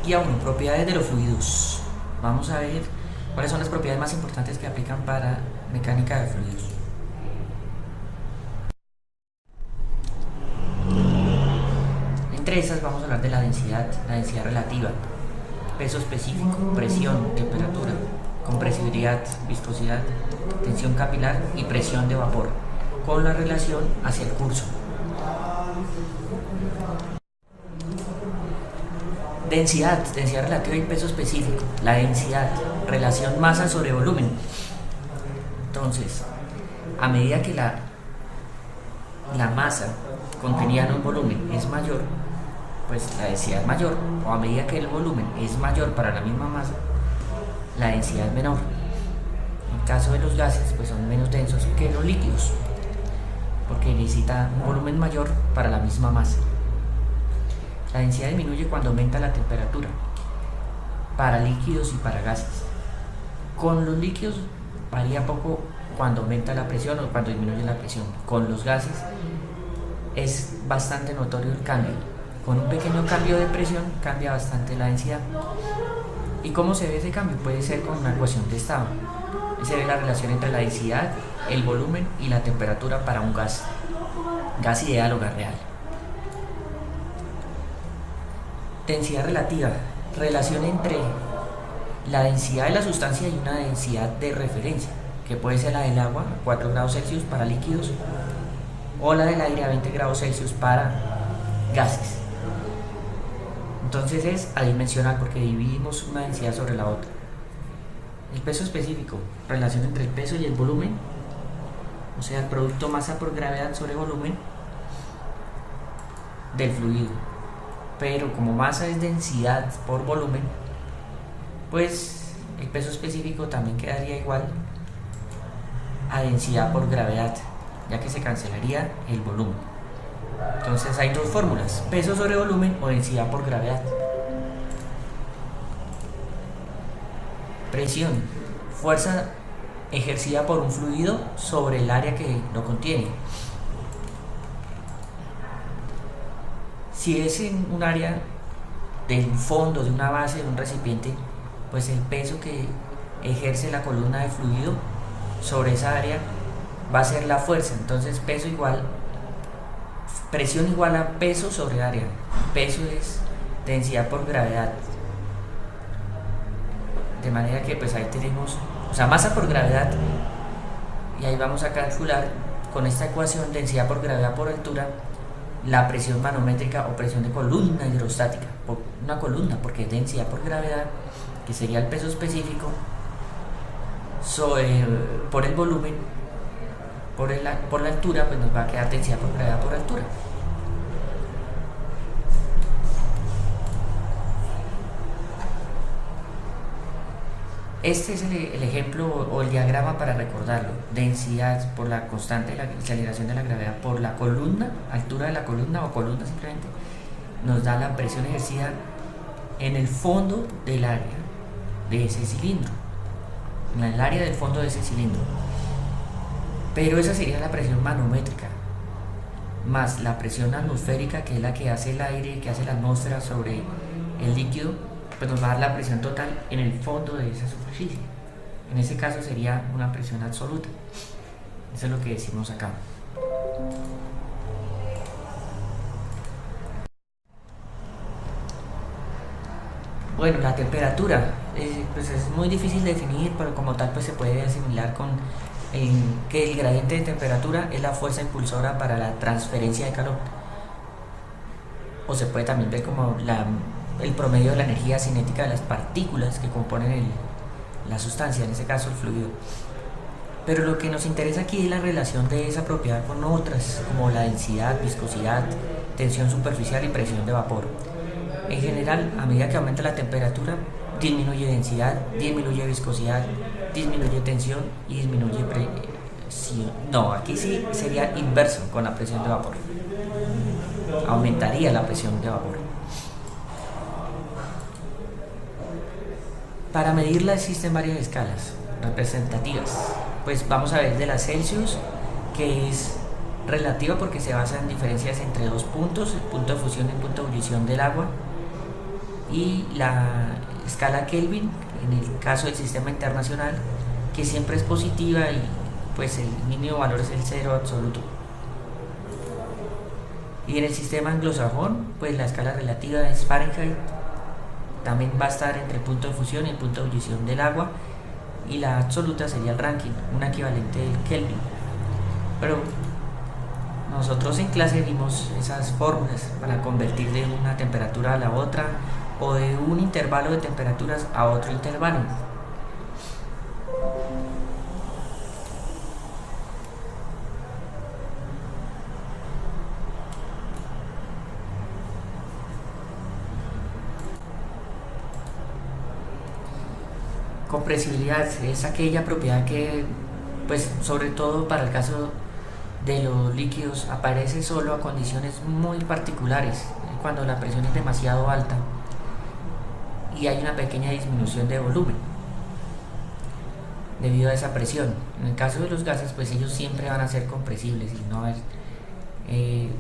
Y aún, propiedades de los fluidos. Vamos a ver cuáles son las propiedades más importantes que aplican para mecánica de fluidos. Entre esas vamos a hablar de la densidad relativa, peso específico, presión, temperatura, compresibilidad, viscosidad, tensión capilar y presión de vapor, con la relación hacia el curso. Densidad relativa y peso específico. La densidad, relación masa sobre volumen. Entonces, a medida que la masa contenida en un volumen es mayor, pues la densidad es mayor, o a medida que el volumen es mayor para la misma masa, la densidad es menor. En caso de los gases, pues son menos densos que los líquidos, porque necesita un volumen mayor para la misma masa. La densidad disminuye cuando aumenta la temperatura, para líquidos y para gases. Con los líquidos varía poco cuando aumenta la presión o cuando disminuye la presión. Con los gases es bastante notorio el cambio. Con un pequeño cambio de presión cambia bastante la densidad. ¿Y cómo se ve ese cambio? Puede ser con una ecuación de estado. Se ve la relación entre la densidad, el volumen y la temperatura para un gas ideal o gas real. Densidad relativa, relación entre la densidad de la sustancia y una densidad de referencia, que puede ser la del agua a 4 grados Celsius para líquidos o la del aire a 20 grados Celsius para gases. Entonces es adimensional porque dividimos una densidad sobre la otra. El peso específico, relación entre el peso y el volumen, o sea, el producto masa por gravedad sobre volumen del fluido. Pero como masa es densidad por volumen, pues el peso específico también quedaría igual a densidad por gravedad, ya que se cancelaría el volumen. Entonces hay dos fórmulas: peso sobre volumen o densidad por gravedad. Presión, fuerza ejercida por un fluido sobre el área que lo contiene. Si es en un área del fondo de una base de un recipiente, pues el peso que ejerce la columna de fluido sobre esa área va a ser la fuerza. Entonces presión igual a peso sobre área. Peso es densidad por gravedad. De manera que pues ahí tenemos, o sea, masa por gravedad, y ahí vamos a calcular con esta ecuación densidad por gravedad por altura la presión manométrica o presión de columna hidrostática, por una columna, porque es densidad por gravedad, que sería el peso específico, por el volumen, por la altura, pues nos va a quedar densidad por gravedad por altura. Este es el ejemplo o el diagrama para recordarlo. Densidad por la constante de la aceleración de la gravedad por la columna, altura de la columna o columna simplemente, nos da la presión ejercida en el fondo del área de ese cilindro, en el área del fondo de ese cilindro. Pero esa sería la presión manométrica, más la presión atmosférica, que es la que hace el aire, que hace la atmósfera sobre el líquido, pues nos va a dar la presión total en el fondo de esa superficie. En ese caso sería una presión absoluta. Eso es lo que decimos acá. Bueno, la temperatura pues es muy difícil de definir, pero como tal pues se puede asimilar con que el gradiente de temperatura es la fuerza impulsora para la transferencia de calor, o se puede también ver como el promedio de la energía cinética de las partículas que componen la sustancia, en este caso el fluido. Pero lo que nos interesa aquí es la relación de esa propiedad con otras, como la densidad, viscosidad, tensión superficial y presión de vapor. En general, a medida que aumenta la temperatura, disminuye densidad, disminuye viscosidad, disminuye tensión y disminuye presión. No, aquí sí sería inverso con la presión de vapor. Aumentaría la presión de vapor. Para medirla existen varias escalas representativas. Pues vamos a ver de la Celsius, que es relativa porque se basa en diferencias entre dos puntos, el punto de fusión y el punto de ebullición del agua, y la escala Kelvin en el caso del sistema internacional, que siempre es positiva y pues el mínimo valor es el cero absoluto. Y en el sistema anglosajón, pues la escala relativa es Fahrenheit, también va a estar entre el punto de fusión y el punto de ebullición del agua, y la absoluta sería el Rankine, un equivalente del Kelvin. Pero nosotros en clase vimos esas fórmulas para convertir de una temperatura a la otra o de un intervalo de temperaturas a otro intervalo. Compresibilidad es aquella propiedad que, pues sobre todo para el caso de los líquidos, aparece solo a condiciones muy particulares, cuando la presión es demasiado alta y hay una pequeña disminución de volumen debido a esa presión. En el caso de los gases, pues ellos siempre van a ser compresibles y no hay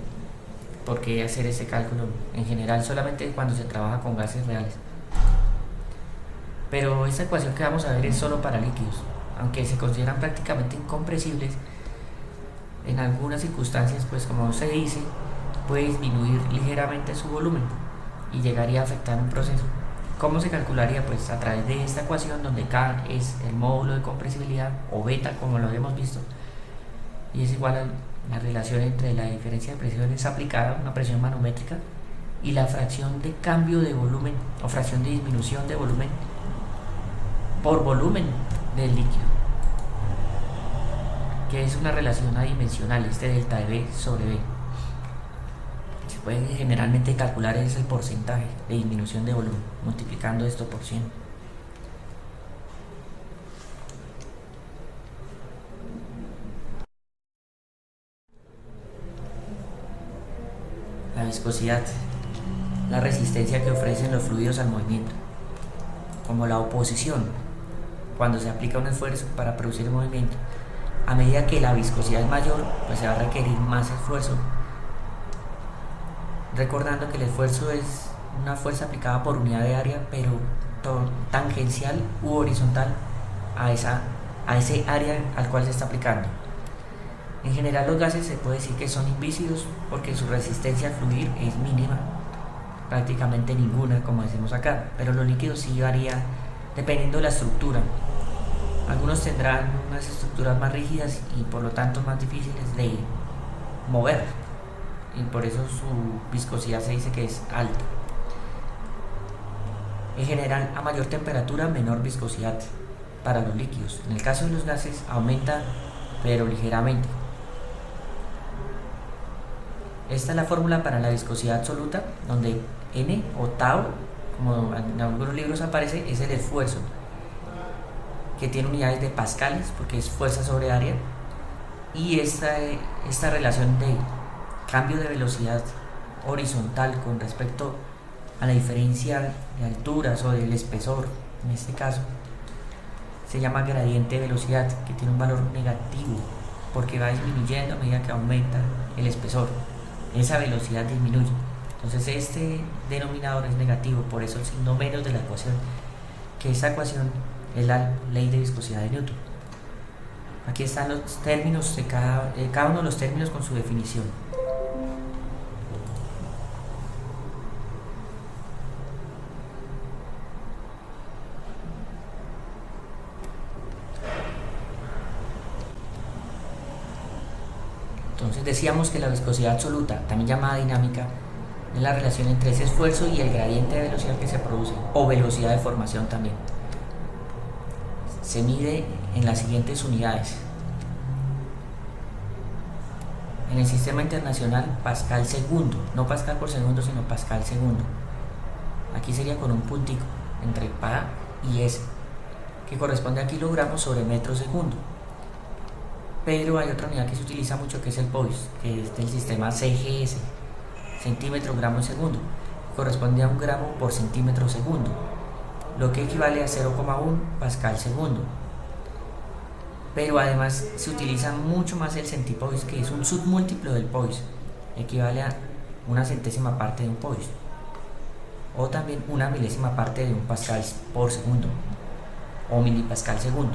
por qué hacer ese cálculo en general, solamente cuando se trabaja con gases reales. Pero esta ecuación que vamos a ver es solo para líquidos, aunque se consideran prácticamente incompresibles. En algunas circunstancias, pues como se dice, puede disminuir ligeramente su volumen y llegaría a afectar un proceso. ¿Cómo se calcularía? Pues a través de esta ecuación donde K es el módulo de compresibilidad, o beta como lo habíamos visto, y es igual a la relación entre la diferencia de presiones aplicada, una presión manométrica, y la fracción de cambio de volumen o fracción de disminución de volumen por volumen del líquido, que es una relación adimensional, delta de B sobre B. Se puede generalmente calcular es el porcentaje de disminución de volumen, multiplicando esto por 100. La viscosidad, la resistencia que ofrecen los fluidos al movimiento, como la oposición, cuando se aplica un esfuerzo para producir movimiento. A medida que la viscosidad es mayor, pues se va a requerir más esfuerzo. Recordando que el esfuerzo es una fuerza aplicada por unidad de área, pero tangencial u horizontal a ese área al cual se está aplicando. En general los gases se puede decir que son invícidos porque su resistencia a fluir es mínima, prácticamente ninguna como decimos acá, pero los líquidos sí varía dependiendo de la estructura. Algunos tendrán unas estructuras más rígidas y por lo tanto más difíciles de mover, y por eso su viscosidad se dice que es alta. En general, a mayor temperatura, menor viscosidad para los líquidos. En el caso de los gases aumenta, pero ligeramente. Esta es la fórmula para la viscosidad absoluta, donde N o tau, como en algunos libros aparece, es el esfuerzo, que tiene unidades de pascales porque es fuerza sobre área, y esta relación de cambio de velocidad horizontal con respecto a la diferencia de alturas o del espesor, en este caso se llama gradiente de velocidad, que tiene un valor negativo porque va disminuyendo a medida que aumenta el espesor. Esa velocidad disminuye, entonces este denominador es negativo, por eso el signo menos de la ecuación, que esa ecuación es la ley de viscosidad de Newton. Aquí están los términos de cada uno de los términos con su definición. Entonces decíamos que la viscosidad absoluta, también llamada dinámica, es la relación entre ese esfuerzo y el gradiente de velocidad que se produce, o velocidad de formación también. Se mide en las siguientes unidades. En el sistema internacional, pascal segundo, no pascal por segundo, sino pascal segundo. Aquí sería con un puntico entre pa y s, que corresponde a kilogramos sobre metro segundo. Pero hay otra unidad que se utiliza mucho, que es el Poise, que es del sistema CGS, centímetro gramo segundo, corresponde a 1 gramo por centímetro segundo, lo que equivale a 0,1 pascal segundo. Pero además se utiliza mucho más el centipoise, que es un submúltiplo del Poise, equivale a 1/100ª parte de un Poise. o también una milésima parte de un pascal por segundo o milipascal segundo.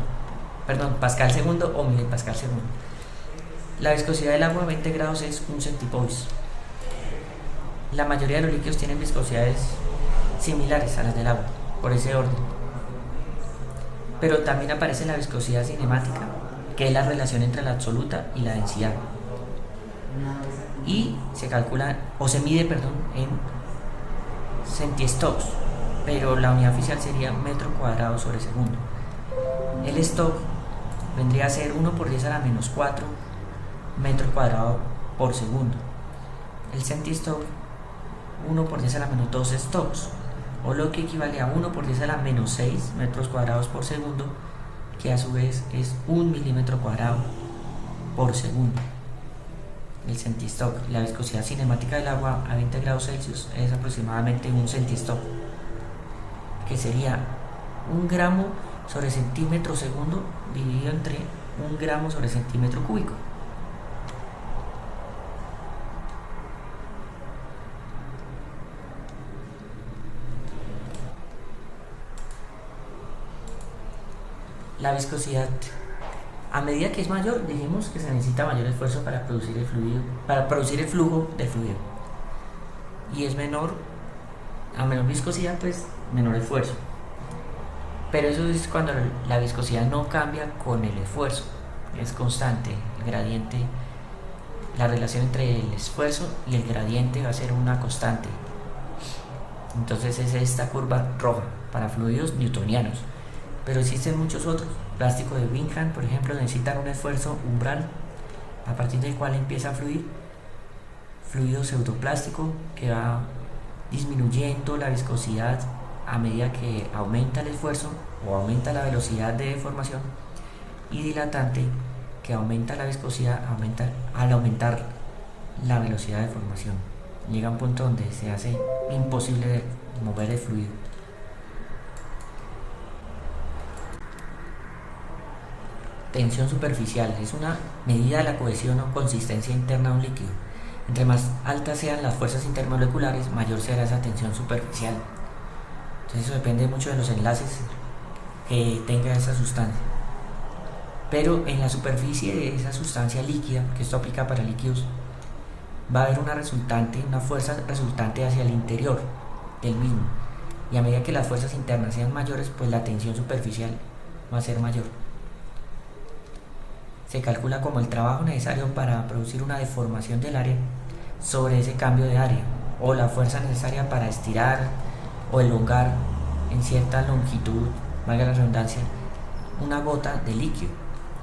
Perdón, pascal segundo o milipascal segundo. La viscosidad del agua a 20 grados es 1 centipoise. La mayoría de los líquidos tienen viscosidades similares a las del agua, por ese orden. Pero también aparece la viscosidad cinemática, que es la relación entre la absoluta y la densidad. Y se calcula, o se mide, en centistoks, pero la unidad oficial sería metro cuadrado sobre segundo. El stock vendría a ser 1 por 10 a la menos 4 metro cuadrado por segundo. El centistock, 1 por 10 a la menos 2 stocks, o lo que equivale a 1 por 10 a la menos 6 metros cuadrados por segundo, que a su vez es 1 milímetro cuadrado por segundo. El centistock. La viscosidad cinemática del agua a 20 grados Celsius es aproximadamente 1 centistock, que sería 1 gramo sobre centímetro segundo dividido entre 1 gramo sobre centímetro cúbico. La viscosidad, a medida que es mayor, dijimos que se necesita mayor esfuerzo para producir el flujo del fluido, y es menor, a menor viscosidad, pues menor esfuerzo. Pero eso es cuando la viscosidad no cambia con el esfuerzo, es constante. El gradiente, la relación entre el esfuerzo y el gradiente va a ser una constante. Entonces es esta curva roja para fluidos newtonianos. Pero existen muchos otros. Plástico de Bingham, por ejemplo, necesitan un esfuerzo umbral a partir del cual empieza a fluir. Fluido pseudoplástico, que va disminuyendo la viscosidad a medida que aumenta el esfuerzo o aumenta la velocidad de deformación. Y dilatante, que aumenta la viscosidad al aumentar la velocidad de deformación. Llega a un punto donde se hace imposible mover el fluido. Tensión superficial es una medida de la cohesión o consistencia interna de un líquido. Entre más altas sean las fuerzas intermoleculares, mayor será esa tensión superficial. Entonces eso depende mucho de los enlaces que tenga esa sustancia. Pero en la superficie de esa sustancia líquida, que esto aplica para líquidos, va a haber una fuerza resultante hacia el interior del mismo. Y a medida que las fuerzas internas sean mayores, pues la tensión superficial va a ser mayor. Se calcula como el trabajo necesario para producir una deformación del área sobre ese cambio de área, o la fuerza necesaria para estirar o elongar en cierta longitud, valga la redundancia, una gota de líquido.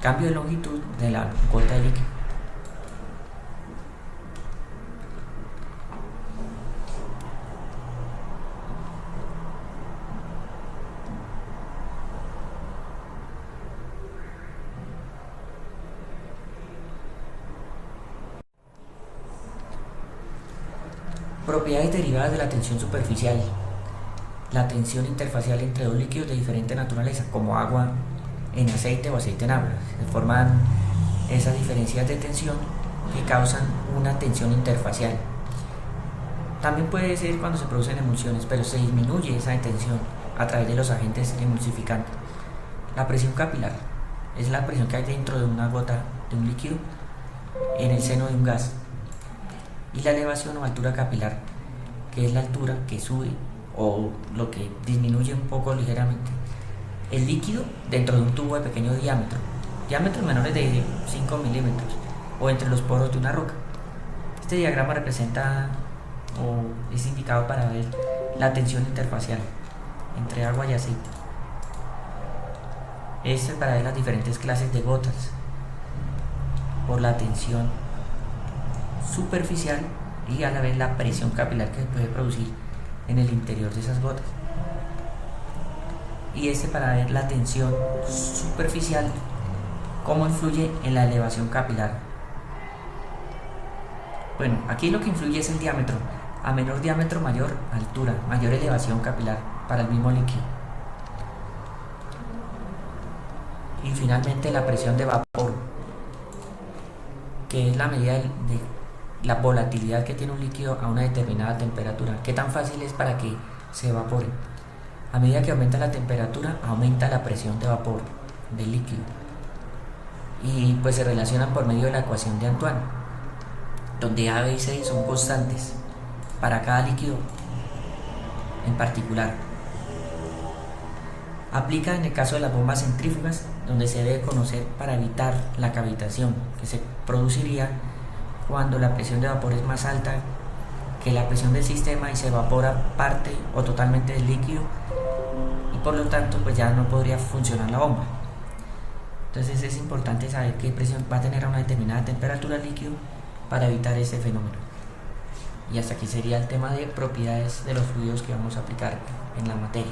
Cambio de longitud de la gota de líquido. Propiedades derivadas de la tensión superficial. La tensión interfacial entre dos líquidos de diferente naturaleza, como agua en aceite o aceite en agua. Se forman esas diferencias de tensión que causan una tensión interfacial. También puede ser cuando se producen emulsiones, pero se disminuye esa tensión a través de los agentes emulsificantes. La presión capilar es la presión que hay dentro de una gota de un líquido en el seno de un gas. Y la elevación o altura capilar, que es la altura que sube o lo que disminuye un poco ligeramente el líquido dentro de un tubo de pequeño diámetros menores de 5 milímetros, o entre los poros de una roca. Este diagrama representa o es indicado para ver la tensión interfacial entre agua y aceite. Este para ver las diferentes clases de gotas por la tensión superficial y a la vez la presión capilar que se puede producir en el interior de esas gotas. Y este para ver la tensión superficial, cómo influye en la elevación capilar. Bueno, aquí lo que influye es el diámetro. A menor diámetro, mayor altura, mayor elevación capilar para el mismo líquido. Y finalmente la presión de vapor, que es la medida la volatilidad que tiene un líquido a una determinada temperatura. ¿Qué tan fácil es para que se evapore? A medida que aumenta la temperatura, aumenta la presión de vapor del líquido. Y pues se relacionan por medio de la ecuación de Antoine, donde A, B y C son constantes para cada líquido en particular. Aplica en el caso de las bombas centrífugas, donde se debe conocer para evitar la cavitación que se produciría cuando la presión de vapor es más alta que la presión del sistema y se evapora parte o totalmente del líquido, y por lo tanto pues ya no podría funcionar la bomba. Entonces es importante saber qué presión va a tener a una determinada temperatura el líquido para evitar este fenómeno. Y hasta aquí sería el tema de propiedades de los fluidos que vamos a aplicar en la materia.